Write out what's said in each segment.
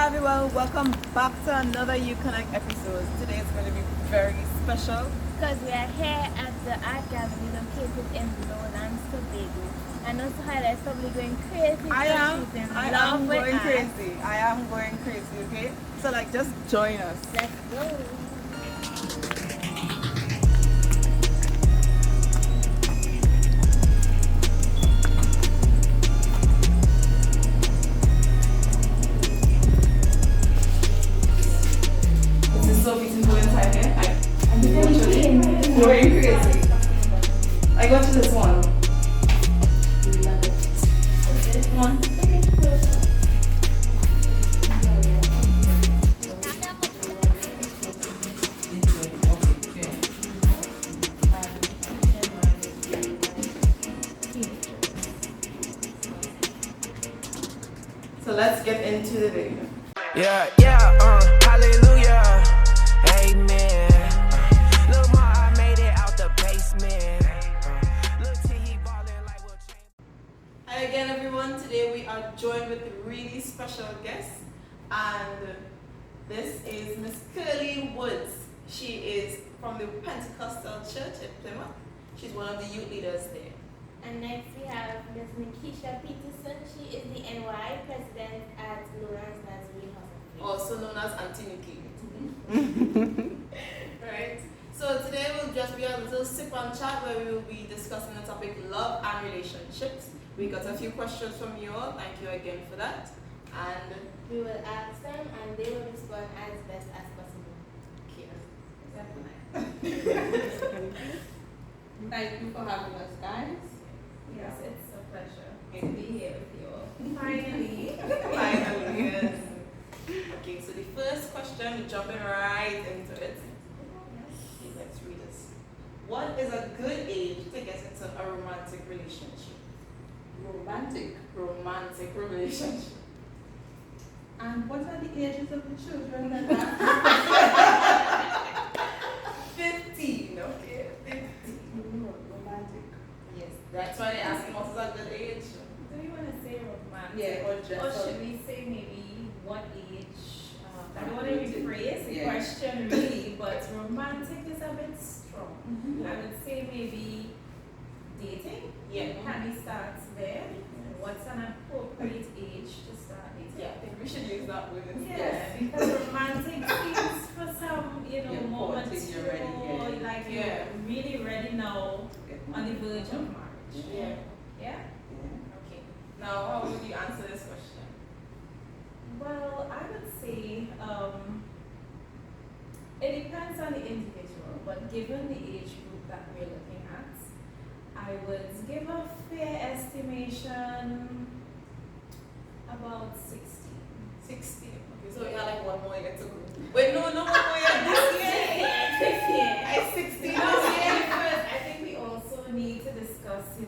everyone, welcome back to another Connect episode. Today is going to be very special because we are here at the art gallery located in Lowlands, Tobago. And also Hyla is probably going crazy. I am going crazy. I am going crazy, okay? So just join us. Let's go. So beautiful inside here. I'm literally going crazy. I got you this one. Love it. This one. So let's get into the video. Yeah, hallelujah, amen. Look, ma, I made it out the basement. Look, till he ballin' like we'll change. Hi again, everyone. Today we are joined with a really special guest, and this is Miss Curly Woods. She is from the Pentecostal Church in Plymouth. She's one of the youth leaders there. And next we have Ms. Nikisha Peterson. She is the NY president at Lowlands Nazarene Hospital. Also known as Auntie Nikki. Right? So today will just be a little sip and chat where we will be discussing the topic love and relationships. We got a few questions from you all. Thank you again for that. And we will ask them and they will respond as best as possible. Thank you for having us, guys. Yes, it's a pleasure to be here with you all. Finally. Finally, yes. Okay, so the first question, we're jumping right into it. Okay, let's read this. What is a good age to get into a romantic relationship? Romantic relationship. And what are the ages of the children that have? 15, okay? 15. Romantic. Yes, that's why they're asking what is a good age. Do we want to say romantic? Yeah, or should we say maybe what age? I don't want to rephrase the question really, but romantic is a bit strong. Mm-hmm. I would say maybe dating. Yeah. Can we start there? What's an appropriate age to start dating? Yeah, I think we should use that word instead. Yeah, because romantic seems for some, more you're ready, mature, like you're really ready now on the verge of marriage. Yeah. Yeah? Okay. Now, how would you answer this question? Well, I would say it depends on the individual, but given the age group that we're looking at, I would give a fair estimation about 16. 16. Okay, so you have like one more year to go. Wait, no one more year this year. 15. I'm 16 No, this year. I think we also need to discuss, the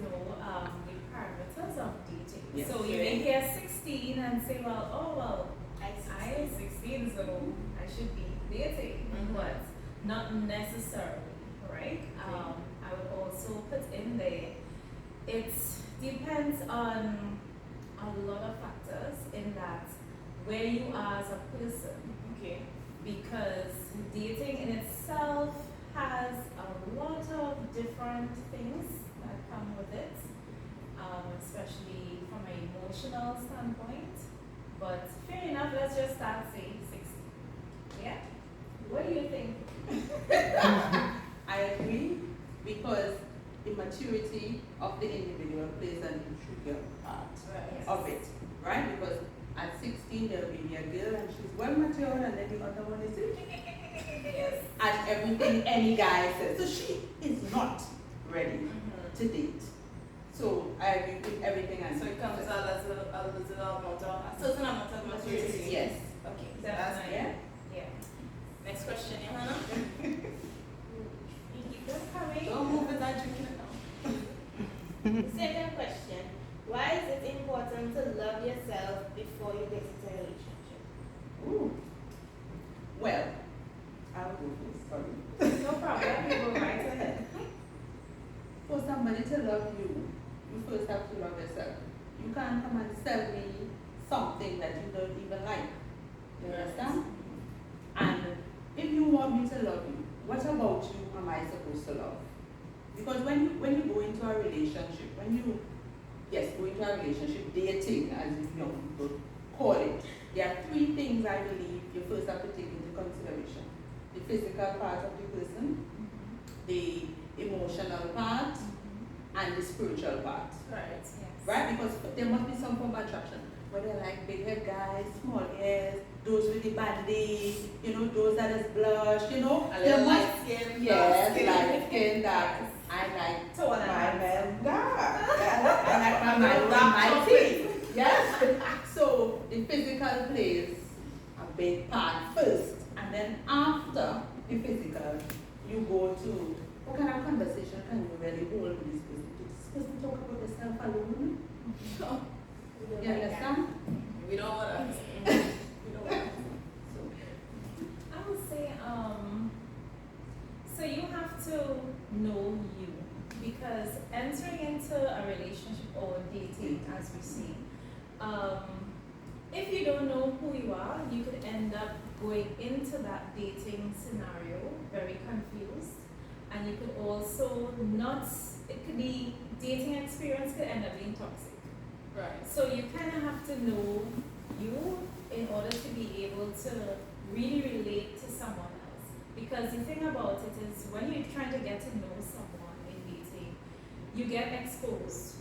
parameters of dating. Yes. So you may hear 16 and say, I am 16, so I should be dating, but not necessarily, right? I would also put in there, it depends on a lot of factors in that where you are as a person. Okay. Because dating in itself has a lot of different things that come with it, especially from an emotional standpoint. But fair enough, let's just start saying 60. Yeah? What do you think? I agree, because the maturity of the individual plays an integral part of it, right? Because at 16 there will be a girl and she's well matured, and then the other one is and everything any guy says. So she is not ready to date. So I agree with everything I So said. it comes out as a certain amount of maturity. Yes. Okay, so That's that's nice. yeah. Yeah. Next question, Johanna. You keep them coming. Don't move with that drinking it now. Second question. Why is it important to love yourself before you get into a relationship? Ooh. Well, I'll go first, sorry. No problem, you go right ahead. For somebody to love you, you first have to love yourself. You can't come and sell me something that you don't even like. You understand? And if you want me to love you, what about you am I supposed to love? Because when you go into a relationship, go into a relationship, dating, as you know, people call it, there are three things I believe you first have to take into consideration. The physical part of the person, the emotional part, and the spiritual part. Right, yes. Right? Because there must be some form of attraction. Whether like big head guys, small ears, those with the bandy, those that is blush, A little light skin, yes, light skin that I like Tall and my handsome. man dark. I like my man with my teeth. Yes. So the physical plays a big part first, and then after the physical, you go to what kind of conversation can you really hold with this person? This person talk about yourself alone. You understand? We don't want to. So, I would say, so you have to know you, because entering into a relationship or dating, as we say, if you don't know who you are, you could end up going into that dating scenario very confused, and you could also it could be dating experience could end up being toxic. Right. So you kind of have to know you in order to be able to really relate to someone else. Because the thing about it is when you're trying to get to know someone in dating, you get exposed.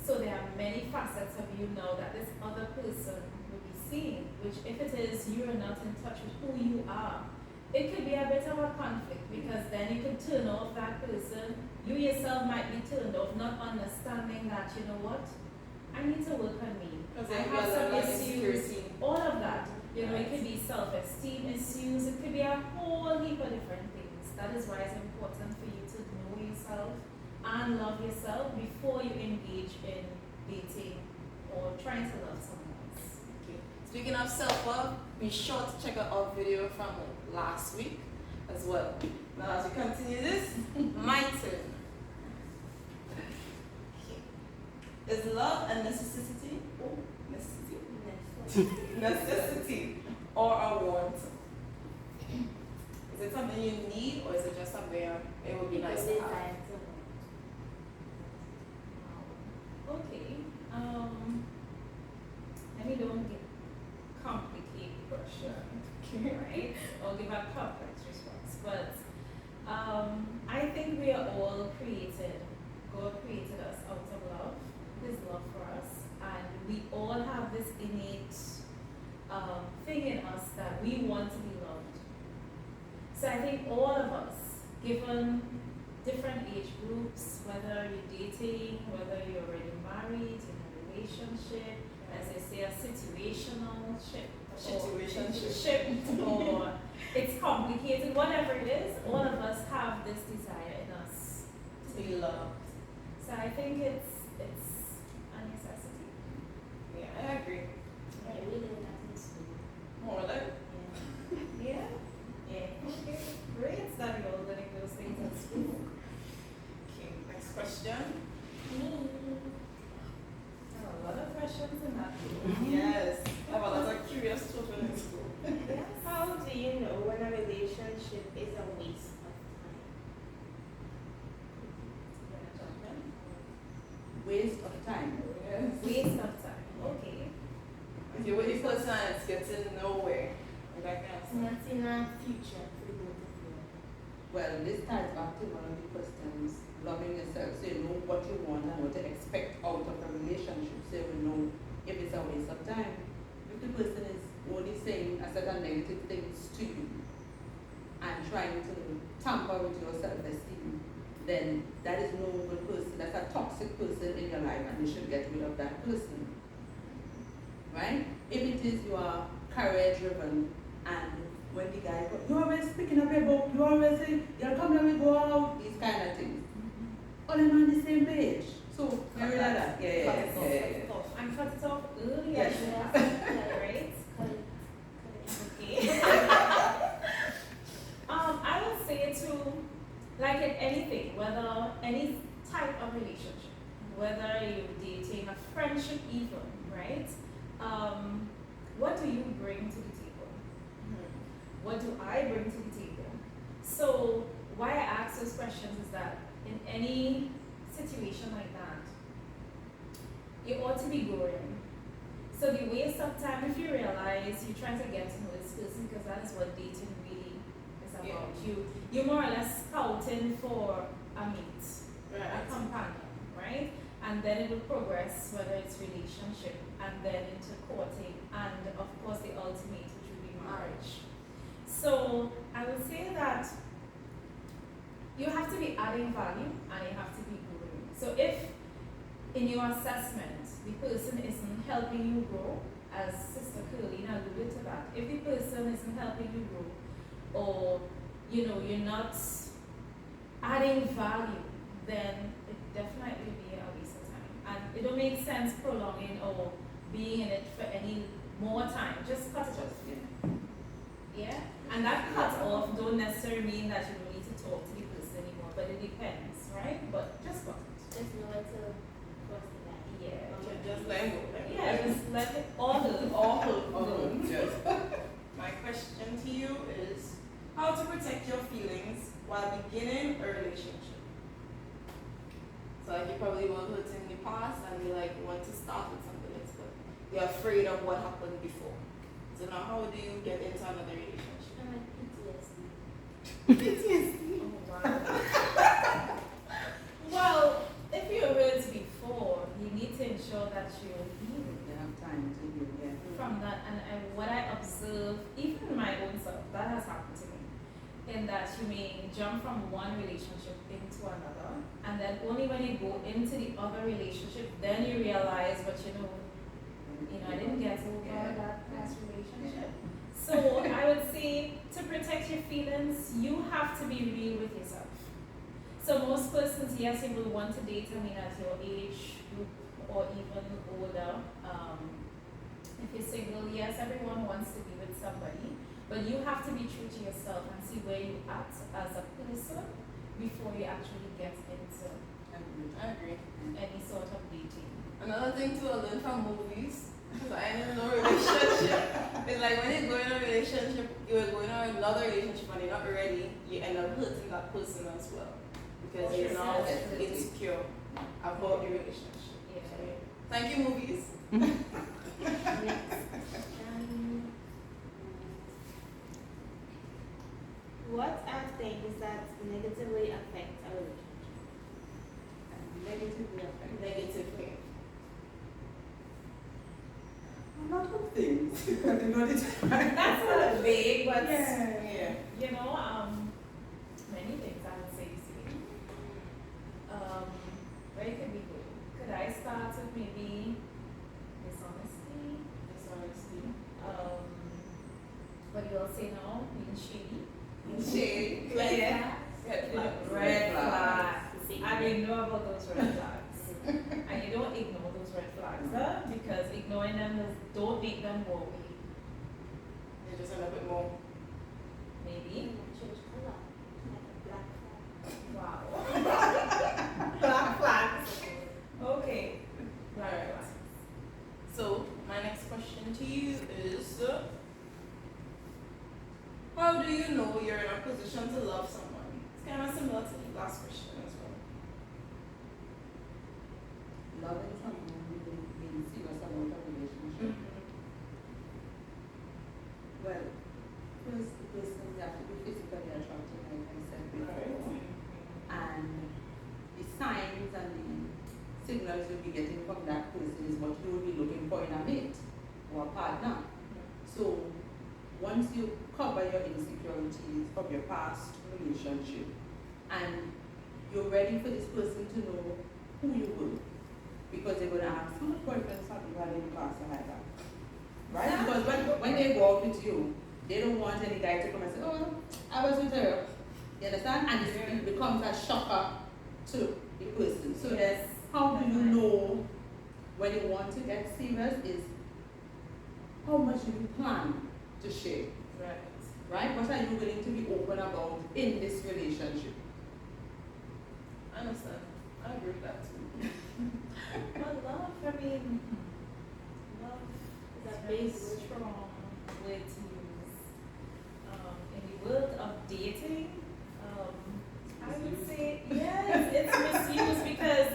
So there are many facets of you now that this other person will be seeing, which if it is you are not in touch with who you are, it could be a bit of a conflict, because then you could turn off that person. You yourself might be turned off, not understanding that, you know what, I need to work on me. Because I then have you some have issues, insecurity. all of that. It could be self-esteem issues, it could be a whole heap of different things. That is why it's important for you to know yourself and love yourself before you engage in dating or trying to love someone else. Okay. Speaking of self-love, be sure to check out our video from last week as well. Now as we continue this, my turn. Okay. Is love a necessity? Oh, necessity? Necessity or a want? Is it something you need, or is it just something it would be nice to have? Okay. Let me don't get complicate the question, right? Or give a complex response. But I think we are all created. God created us out of love, His love for us, and we all have this innate thing in us that we want to be loved. So I think all of us, given different age groups, whether you're dating, whether you're already married, in a relationship, as they say, a situational ship, or it's complicated, whatever it is, all of us have this desire in us To be loved. So I think it's a necessity. Yeah, I agree. Yeah, we did that in school. More like Yeah? Yeah. Okay. Great that you're all learning those things at school. okay, next question. There are a lot of questions in that. Yes. I have a lot of curious children in school. Yes. How do you know when a relationship is a waste of time? waste of time. Yes. Waste of time. Okay. If you're with this person and it's getting nowhere, like that kind of Not in a future for the both of you. Well, this ties back to one of the questions, loving yourself, so you know what you want and what to expect out of a relationship, so you know if it's a waste of time. If the person is only saying a certain negative things to you and trying to tamper with your self-esteem, then that is no good person. That's a toxic person in your life, and you should get rid of that person. Right? If it is you are career-driven, and when the guy goes, you're always speaking up your book, you always say, you'll come let me go out, these kind of things. All in on the same page. So, very like that. Yeah. I'm cut it off early. Yes. Right? Okay. I would say to, like in anything, whether any type of relationship, whether you're dating, a friendship even, right? What do you bring to the table? what do I bring to the table? So why I ask those questions is that in any situation like that, you ought to be growing. So the waste of time, if you realize you're trying to get to know this person, because that is what dating really is about. You're more or less scouting for a mate, a companion, right? And then it will progress, whether it's relationship, and then into courting, and of course the ultimate, which would be marriage. So I would say that you have to be adding value and you have to be growing. So if in your assessment the person isn't helping you grow, as Sister Curly alluded to that, if the person isn't helping you grow, or you're not adding value, then it definitely be a waste of time. And it don't make sense prolonging or being in it for any more time. Just cut it off. Yeah? And that cut off don't necessarily mean that you don't need to talk to the person anymore, but it depends, right? But just cut it. Just know where to cross the line. Yeah. Just let it go. Yeah, just let it all go. Yes. My question to you is how to protect your feelings while beginning a relationship. So like you probably were hurt in the past and you like want to start with something else, but you're afraid of what happened before. So now how do you get into another relationship? I'm like PTSD. PTSD. Oh, wow. Well, if you were hurt before, you need to ensure that you're healing You have time to heal, yeah. from that. And what I observe, even in my own self, that has happened to me. In that you may jump from one relationship into another, and then only when you go into the other relationship, then you realize, but I didn't get over that past relationship. So I would say to protect your feelings, you have to be real with yourself. So most persons, yes, you will want to date, at your age group or even older. If you're single, yes, everyone wants to be with somebody, but you have to be true to yourself and see where you act as a person before you actually get into I agree. any sort of dating. Another thing to learn from movies, because I didn't know relationship. It's like when you go in a relationship, you're going in another relationship and you're not ready, you end up hurting that person as well. Because you're now insecure about the relationship. Yeah. Thank you, movies. What are things that negatively affect a relationship? Negatively affected. Negatively. A lot of things. You know this. That's not vague, but Yeah. many things I would say the same. Where could we go? Could I start with maybe dishonesty? What do you all say now? Being shady? Shade. Yeah. Red flags. Red flags. I mean, know about those red flags. And you don't ignore those red flags, because ignoring them don't make them go away. They just end up with more. Maybe. Change color. Like a black Wow. Black flags. Okay. Black Alright. flags. So, my next question to you is how do you know you're in a position to love someone? It's kind of similar to the last question as well. Loving someone being serious about a relationship. Well, first the person has to be physically attractive, like I said before. And the signs and the signals you'll be getting from that person is what you will be looking for in a mate or a partner. So once you cover your insecurities from your past relationship and you're ready for this person to know who you were, because they're going to ask, how much boyfriends have you had in the past or like that? Right? Because when they go out with you, they don't want any guy to come and say, oh, I was with her. You understand? And it becomes a shocker to the person. So that's how do you know when you want to get serious is how much do you plan to share? Right? What are you willing to be open about in this relationship? I understand. I agree with that too. Well, love, love is a very strong way to use. dating, I would say, yes, it's misused because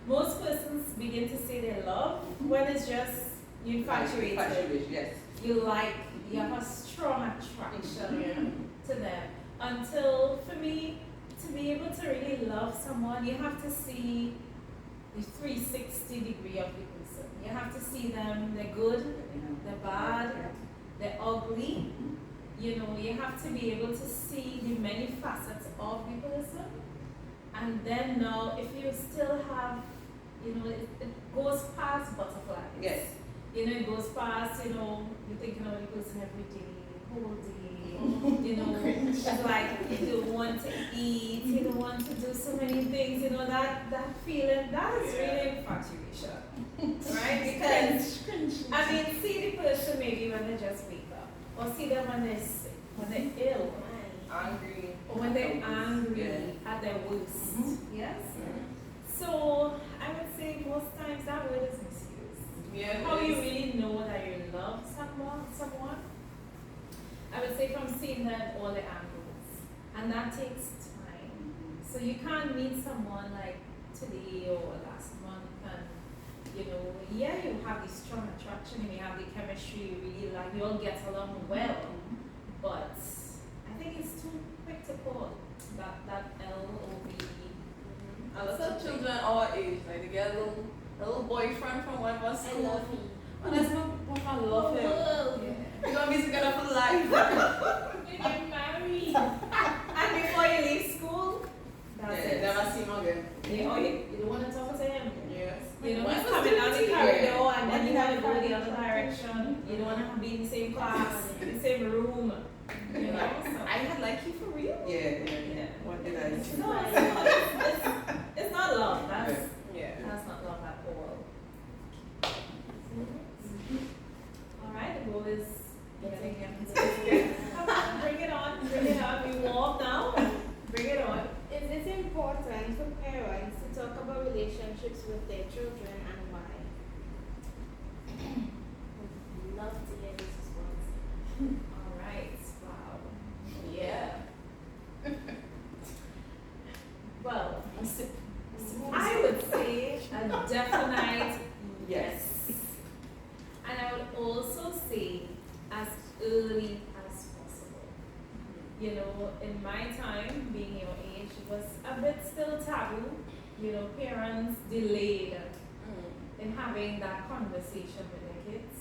most persons begin to say they love when it's just you infatuated. Infatuated, yes. You like, you have a strong attraction to them. Until, for me, to be able to really love someone, you have to see the 360 degree of the person. You have to see them, they're good, they're bad, they're ugly. You know, you have to be able to see the many facets of the person. And then now, if you still have, you know, it goes past butterflies. Yes. You know, it goes past, you know, you're thinking about the person every day, whole day. You know, it's like you don't want to eat, you don't want to do so many things, you know, that feeling, that is really infatuation. Right? Because, I mean, see the person maybe when they just wake up, or see them when they're sick, when they're ill, Angry. or when they're angry at their worst. Yes? So, I would say most times that word is misused. Yeah. How you really know that you love someone, I would say from seeing them all the angles. And that takes time. So you can't meet someone like today or last month and, you know, yeah, you have this strong attraction, you have the chemistry, you really like, you all get along well. But I think it's too quick to put that L-O-V-E. A lot of children our age, like they get a little boyfriend from one of us I school. love him. And that's no I love him. Yeah. You're gonna be together for life. You get married. And before you leave school, that's Yeah, it. never see him again. You don't want to talk to him. Yes. You know, What's he's the coming down the difference corridor here? and then you want to go the other direction. You don't want to be in the same class, in the same room. You know? So. I had like you for real? Yeah. What did I say? No, it's not love. That's not love at all. Alright, the goal is getting him to bring it on, bring it on. We walk now. Bring it on. Is it important for parents to talk about relationships with their children and why? Would love to hear this response. Alright, wow. Yeah. Well, I would say a definite yes. And I would also say as early as possible. You know, in my time, being your age, it was a bit still taboo. You know, parents delayed in having that conversation with their kids.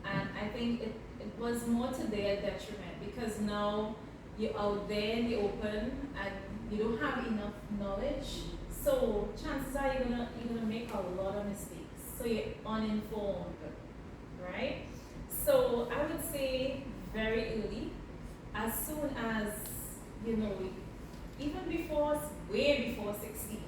And I think it was more to their detriment because now you're out there in the open and you don't have enough knowledge. So chances are you're gonna make a lot of mistakes. So you're uninformed, right? So I would say very early, as soon as, you know, even way before 16.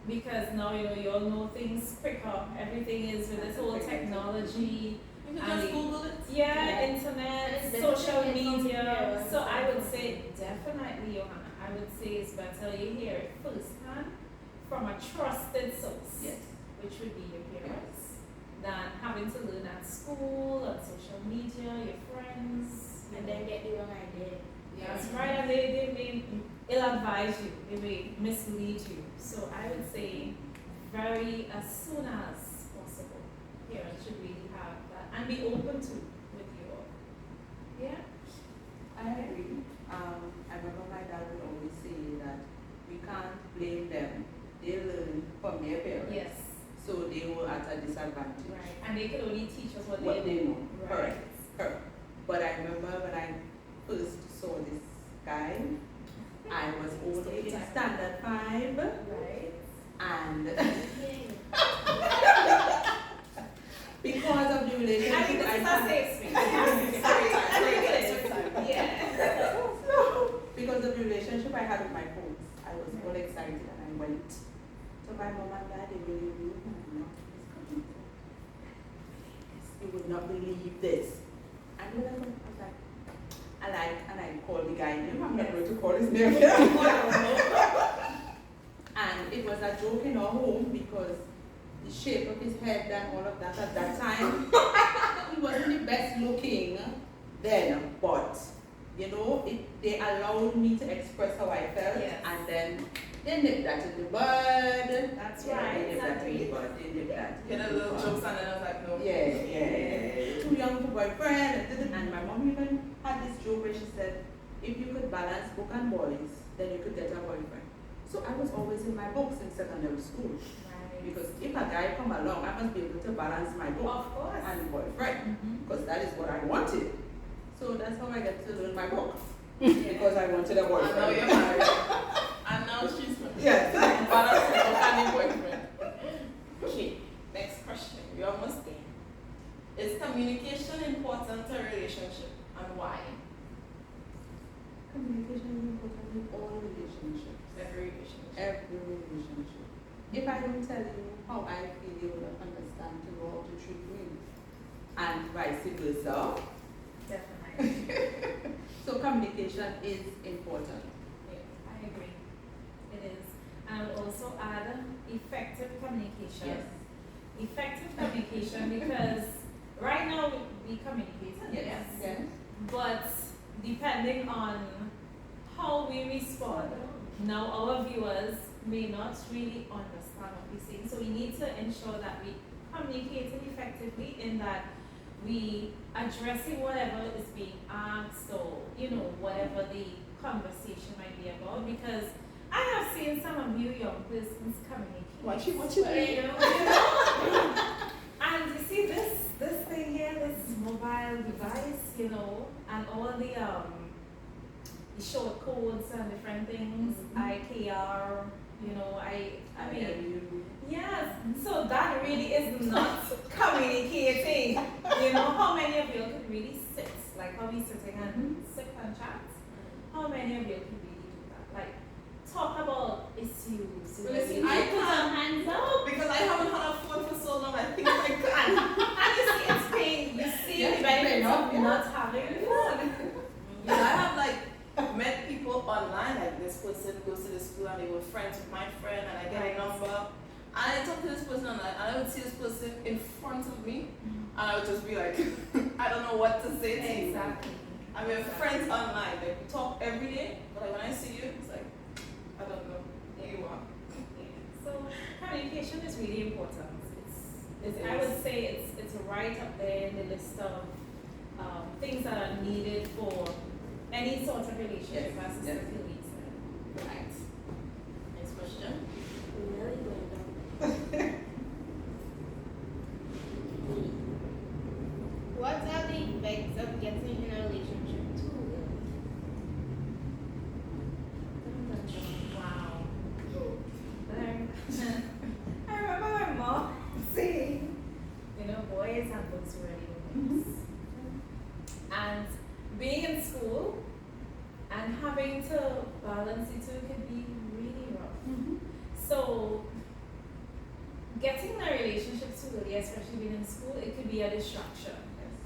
Because now, you know, you all know things quicker. Everything is with this whole technology. You can just Google it. Yeah, internet, It's social better to get media. somewhere. So I would say definitely, Johanna, I would say it's better you hear it firsthand from a trusted source, Yes. which would be your parents, than having to learn at school, on social media, your friends. And then get the wrong idea. That's right, and they may ill-advise you, they may mislead you. So I would say very as soon as possible, parents should really have that and be open to with you all. Yeah? I agree. I remember my dad would always say that we can't blame them. They learn from their parents. Yes. So they were at a disadvantage. Right. And they could only teach us what They know. Right. Correct. But I remember when I first saw this guy, I was only in standard 5. Right. And Yay. because of the relationship, I mean, this is a safe space. Yeah. because of the relationship I had with my folks, I was all excited and I went to my mom and dad. They really knew you would not believe this. And when I was like, and I called the guy name. I'm not going to call his name. And it was a joke in our home because the shape of his head and all of that at that time, he wasn't the best looking then, but you know, they allowed me to express how I felt, Yes. and then they nipped that in the bud. That's Yeah, right. They nipped that in the Exactly. bud. They nipped that. Get a little jokes and then I was like, no. Yeah. Too young for boyfriend. And my mom even had this joke where she said, if you could balance book and boys, then you could get a boyfriend. So I was always in my books in secondary school. Right. Because if a guy come along, I must be able to balance my book Of course. and boyfriend. Mhm. Because that is what I wanted. So that's how I get to learn my book. Because I wanted a And now boyfriend. you're married. And now she's Yes. balance the book and the boyfriend. Okay, next question. We're almost there. Is communication important to a relationship and why? Communication is important in all relationships. Every relationship. Every relationship. If I don't tell you how I feel, you will understand to know how to treat me. And vice versa. Definitely. So communication is important. Yeah, I agree. It is. And I would also add effective communication. Effective communication because right now we communicate. Yes. But depending on how we respond, now our viewers may not really understand what we're saying. So we need to ensure that we communicate effectively in that we addressing whatever is being asked or, whatever the conversation might be about. Because I have seen some of you young persons communicate. What you You know? And you see this thing here, this mobile device, and all the short codes and different things, IKR, I mean, yes. So that really is not communicating. How many of you could really sit, like how we sitting and sit and chat? How many of you could really do that? Like talk about issues. Well, listen, You I put your can't. hands up. Because I haven't had a phone for so long, I think I can. And you see, it's pain. You see Yes, the benefits of yeah. not having a phone. I have met people online, like this person goes to the school and they were friends with my friend and I get a number. And I talk to this person online and I would see this person in front of me and I would just be like, I don't know what to say to you. Exactly. I mean, friends online, like we talk every day, but like when I see you, it's like, I don't know who you are. So communication is really important. I would say it's right up there in the list of things that are needed for any sort of relationship, as Sister Philly said. Right. Next question. Really good. What are the effects of getting in a relationship too early? Wow. I remember my mom saying, boys and books ready with us. And being in school and having to balance the two could be really rough. So getting in a relationship too early, especially being in school, it could be a distraction.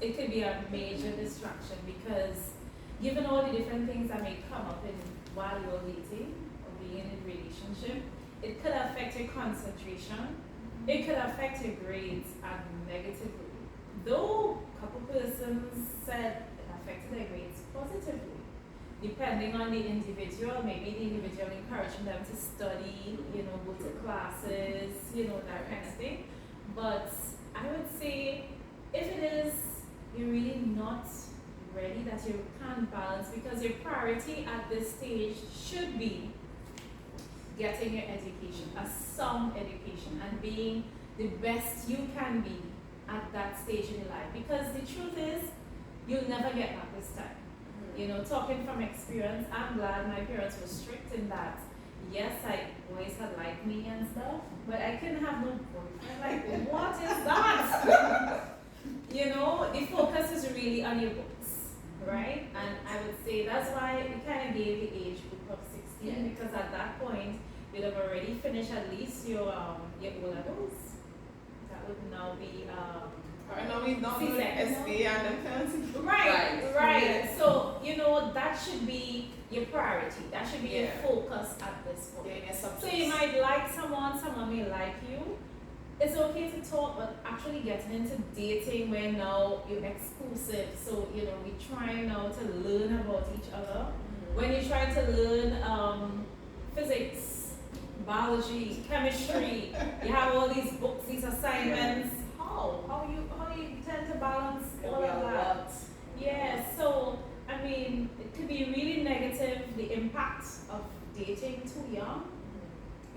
It could be a major distraction because given all the different things that may come up while you're dating or being in a relationship, it could affect your concentration. It could affect your grades negatively. Though a couple persons said it affected their grades positively, depending on the individual. Maybe the individual encouraging them to study, go to classes, that kind of thing. But I would say if it is you're really not ready, that you can't balance, because your priority at this stage should be getting your education, a sound education, and being the best you can be at that stage in your life. Because the truth is, you'll never get back this time. Talking from experience, I'm glad my parents were strict in that. Yes, boys had liked me and stuff, but I couldn't have no boyfriend. Like, what is that? The focus is really on your books, right? And I would say that's why we kind of gave the age group of 16, because at that point, you'd have already finished at least your O-levels. That would now be Right now we don't do the SB and the fancy. Right. Yes. So, that should be your priority. That should be your Yeah. focus at this point. Yeah, So you might like someone may like you, it's okay to talk, but actually getting into dating where now you're exclusive. So, you know, we try now to learn about each other. When you try to learn physics, biology, chemistry, you have all these books, these assignments. How you tend to balance all of that? Yeah, so I mean, it could be really negative, the impact of dating too young.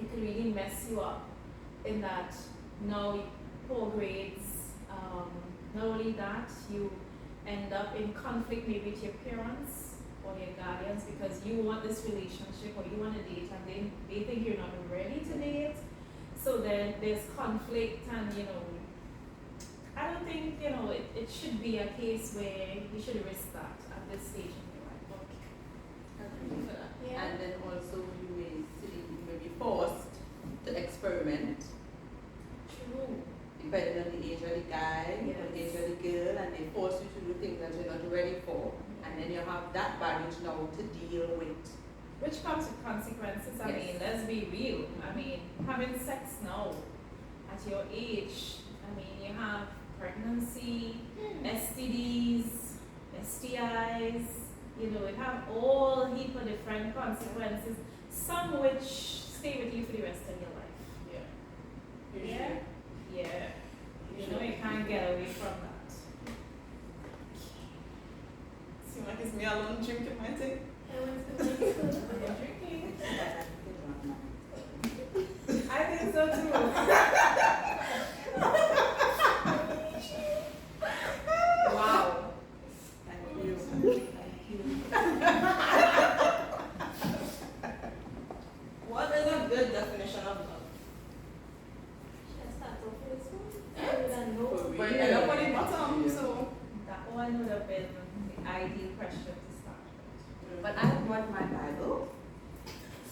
It could really mess you up in that now poor grades. Not only that, you end up in conflict maybe with your parents or your guardians because you want this relationship or you want to date and they think you're not ready to date. So then there's conflict and, you know, I don't think, you know, it should be a case where you should risk that at this stage in your life. Agree for that. Yeah. And then also you may be forced to experiment, True. depending on the age of the guy, or the age of the girl, and they force you to do things that you're not ready for. And then you have that baggage now to deal with. Which comes with consequences. I Yes. mean, let's be real. I mean, having sex now at your age, I mean, you have pregnancy, STDs, STIs, you know, it have all heap of different consequences, some which stay with you for the rest of your life. Yeah. Yeah. You know, you can't get away from that. Seems like it's me alone drinking my tea. I'm drinking. I think so too. Wow. Thank you. Thank you. What is a good definition of love? Should I start off with this one? I wouldn't know. For But real. end up on the bottom, Yeah. so. That one would have been the ideal question to start with. But I brought my Bible.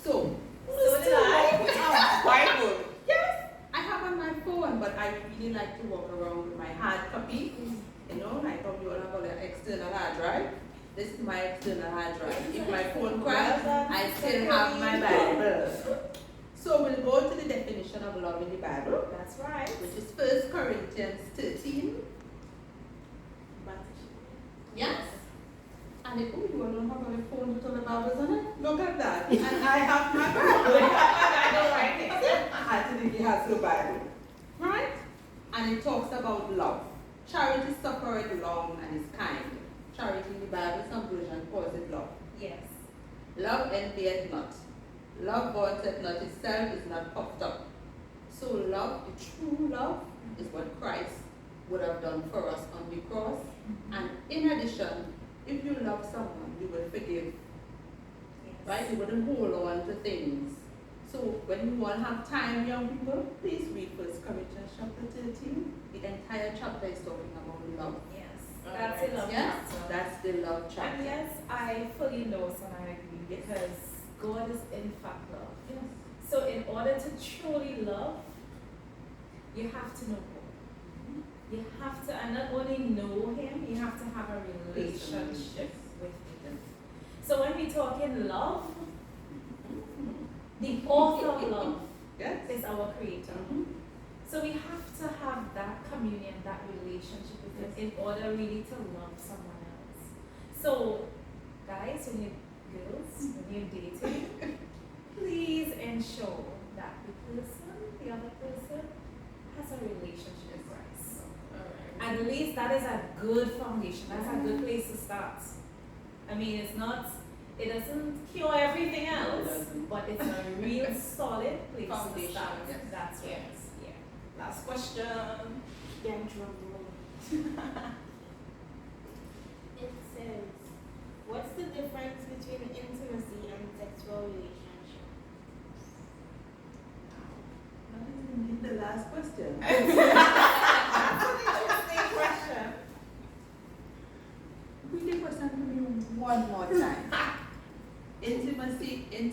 So So did I. Bible. yes, I have on my phone, but I really like to walk around with my hard copy. You know, like how you all have an external hard drive. This is my external hard drive. If my phone crashes, I still have my Bible. So we'll go to the definition of love in the Bible, That's right. which is 1 Corinthians 13. Yes. And it, oh, you all don't have a phone with all the Bibles on it? Look at that. And I have my Bible. I know, right? Actually, has the Bible. Right? And it talks about love. Charity suffereth long and is kind. Charity in the Bible, some version calls it love. Yes. Love envieth not. Love vaunteth not itself, is not puffed up. So love, the true love, is what Christ would have done for us on the cross. And in addition, if you love someone, you will forgive. Right? You wouldn't hold on to things. So when you all have time, young people, please read 1 Corinthians chapter 13. The entire chapter is talking about love. Yes. That's a love Yes, chapter. that's the love chapter. And yes, I fully know and I agree because God is in fact love. Yes. So in order to truly love, you have to know God. You have to, and not only know Him, you have to have a relationship with Him. So when we talk in love, the author of love Yes. is our Creator. Mhm. So we have to have that communion, that relationship with Him in order really to love someone else. So, guys, when you girls, when you're dating, please ensure that the other person, has a relationship with Christ. At least that is a good foundation. That's a good place to start. I mean, it doesn't cure everything else, It doesn't. but it's a real solid place to Foundation, start. yes. That's right. Yes. Yeah. Last question. Then drum roll. It says, what's the difference between intimacy and sexual relationship? That is indeed the last question. Interesting question. Read the question to me one more time. Intimacy and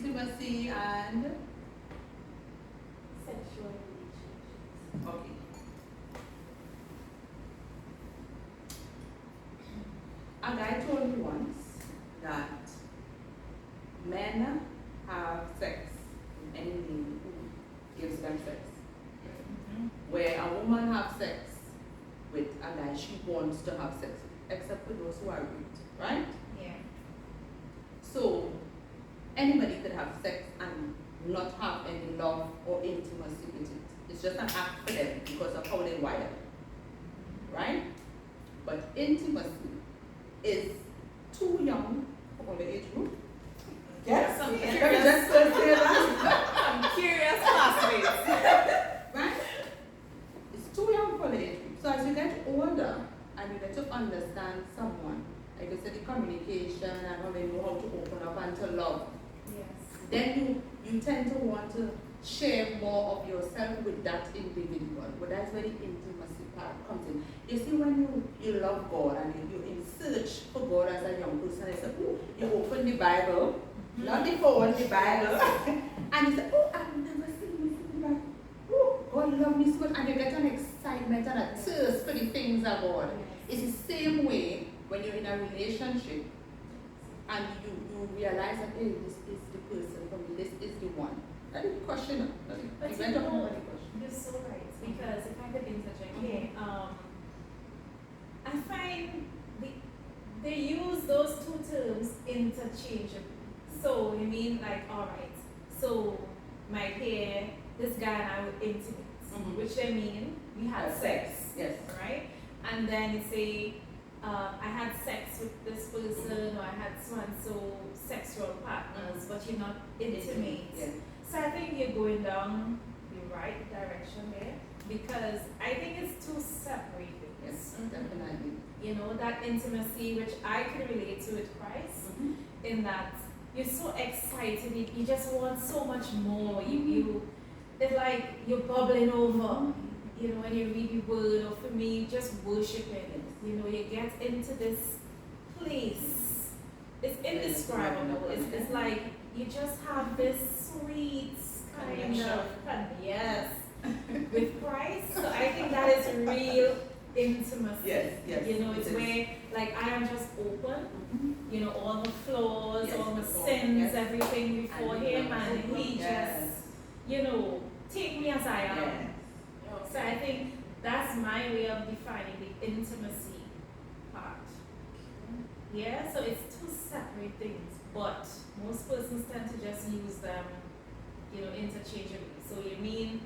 Sexual relationships. okay. A guy told me once that men have sex with any lady who gives them sex. Where sex with a guy she wants to have sex with, except for those who are raped, right? Yeah. So anybody could have sex and not have any love or intimacy with it. It's just an act for them because of how they're wired, right? But intimacy is too young for the age group. Yes, Some Let me curious, just say that. some curious classmates. Right? It's too young for the age group. So as you get older and you get to understand someone, like I said, the communication and how they know how to open up and to love, Yes. then you tend to want to share more of yourself with that individual. But that's where the intimacy part comes in. You see, when you love God and you're in search for God as a young person, it's like, oh, you open the Bible, not the phone, the Bible, and you say, oh, I've never seen this in the Bible. Oh, God love me so much, and you get an excitement and a thirst for the things of God. It's the same way when you're in a relationship and you realize that, hey, this is the person for me, this is the one. That is the question. But You you went up know, over the question. you're so right, because if I could interject here, I find they use those two terms interchangeably. So you mean like, alright, so my peer, this guy and I were intimate, which they mean we had sex, Yes. right? And then you say, I had sex with this person, or I had so sexual partners, but you're not intimate. Yes. So I think you're going down the right direction there, because I think it's two separate things. Yes, definitely. You know, that intimacy, which I can relate to with Christ, in that you're so excited, you just want so much more. It's like you're bubbling over. You know, when you read the word, or for me, just worshiping. You know, you get into this place. It's indescribable. It's like you just have this sweet kind of yes with Christ. So I think that is real intimacy. Yes, yes. You know, it's it is. where like I am just open. You know, all the flaws, Yes, all the before, sins, yes. everything before And Him, love. and He Yes. just, you know, take me as I am. Yes. So I think that's my way of defining the intimacy part. Yeah, so it's two separate things, but most persons tend to just use them, you know, interchangeably. So you mean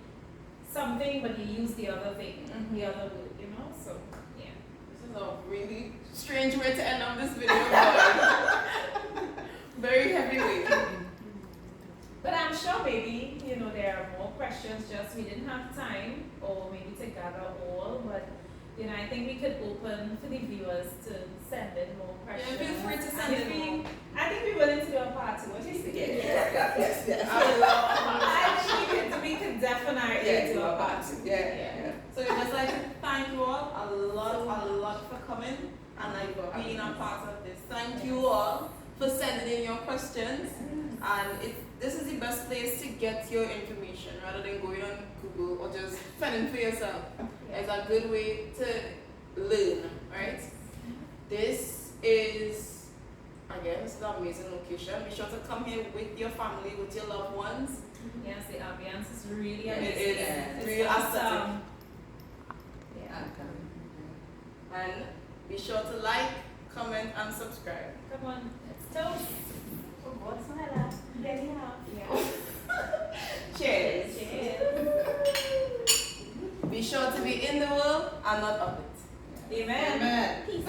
something, but you use the other thing, the other word, you know? So, yeah. This is a really strange way to end up this video, but very heavyweight. But I'm sure maybe, you know, there are more questions, just we didn't have time, or maybe to gather all, but, you know, I think we could open for the viewers to send in more questions. Yeah, feel free to send And if in more. I think we're willing to do a part two. What do you think? Yes. I love a part I think we could definitely Yeah, do a part two. two. Yeah. So we'd just like to thank you all a lot for coming and like being a part of this. Thank you all for sending in your questions. And this is the best place to get your information rather than going on Google or just finding for yourself. It's a good way to learn, right? This is, again, this is an amazing location. Be sure to come here with your family, with your loved ones. Yes, the ambience is really It amazing. is It's really awesome. aesthetic. Yeah. And be sure to like, comment, and subscribe. Come on, let's toast. Oh, what's my last? Yeah. Cheers. Cheers. Be sure to be in the world and not of it. Amen. Amen. Peace.